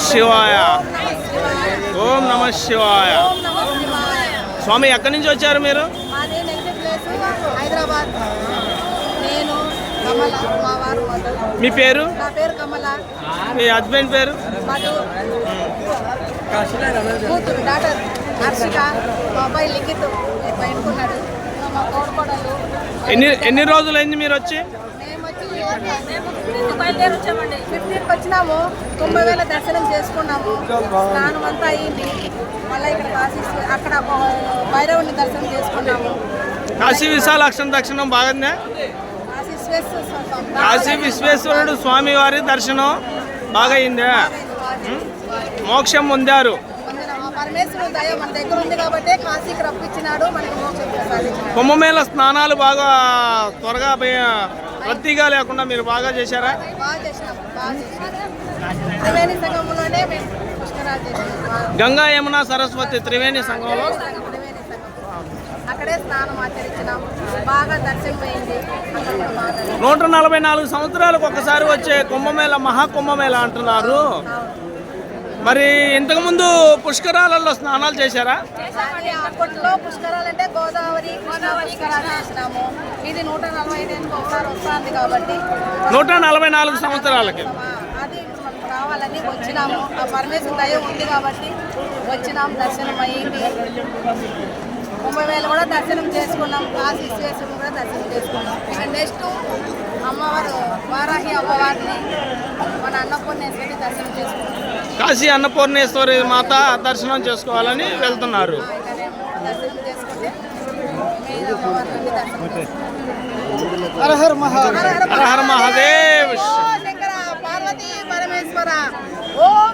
శివాయ. ఓం నమ శివాయ. స్వామి ఎక్కడి నుంచి వచ్చారు మీరు? హైదరాబాద్. నేను కమల, మా వారు మధు. మీ పేరు? నా పేరు కమల. మీ హస్బెండ్ పేరు? మధు. కూతురు డాక్టర్ హర్షిక. మా అబ్బాయి లిఖిత్ బయటకున్నాడు. మా కోడలు. ఎన్ని రోజులైంది మీరు వచ్చి? బయలుదేరి వచ్చామండి. 15కి వచ్చినాము. 90,000 దర్శనం చేసుకున్నాము. స్నానం అంతా అయ్యింది. మళ్ళీ ఇక్కడ అక్కడ భైరవుని దర్శనం చేసుకున్నాము. కాశీ విశాలాక్షం దర్శనం బాగుందా? కాశీ విశ్వేశ్వరుడు స్వామి వారి దర్శనం బాగా అయిందా? మోక్షం పొందారు. పరమేశ్వరుడు దయ మన దగ్గర ఉంది కాబట్టి కాశీకి రప్పించినాడు, మనకి మోక్షం ప్రసాదించినాడు. కుంభమేళ స్నానాలు బాగా త్వరగా రద్దీగా లేకుండా మీరు బాగా చేశారా? బాగా చేసినాము. త్రివేణి సంగమంలోనే మేము పుష్కరాలు చేసినాము. గంగా యమున సరస్వతి త్రివేణి సంఘంలో అక్కడే స్నానం ఆచరించినాము. బాగా దర్శనం పోయింది. 144 సంవత్సరాలకు ఒకసారి వచ్చే కుంభమేళ మహాకుంభమేళ అంటున్నారు. మరి ఇంతకుముందు పుష్కరాలలో స్నానాలు చేశారా? అప్పట్లో పుష్కరాలు అంటే గోదావరి పుష్కరాలు చేసినాము. ఇది 145 ఒకసారి వస్తుంది కాబట్టి 144 సంవత్సరాలకి అది మనకు రావాలని వచ్చినాము. ఆ పరమేశ్వర దయ ఉంది కాబట్టి వచ్చినాము. దర్శనం అయ్యింది. 30,000 కూడా దర్శనం చేసుకున్నాం. కాశీ విశ్వేశ్వరుని కూడా దర్శనం చేసుకున్నాం. ఇక నెక్స్ట్ అమ్మవారు వారాహి అమ్మవారిని మన అన్నపూర్ణేశ్వరి దర్శనం చేసుకున్నాం. కాశీ అన్నపూర్ణేశ్వరి మాత దర్శనం చేసుకోవాలని వెళ్తున్నారు. దర్శనం చేసుకుంటే అమ్మవారిని దర్శనం చేసుకుంటాం. హర హర మహాదేవ్. శంకర పార్వతీ పరమేశ్వర. ఓం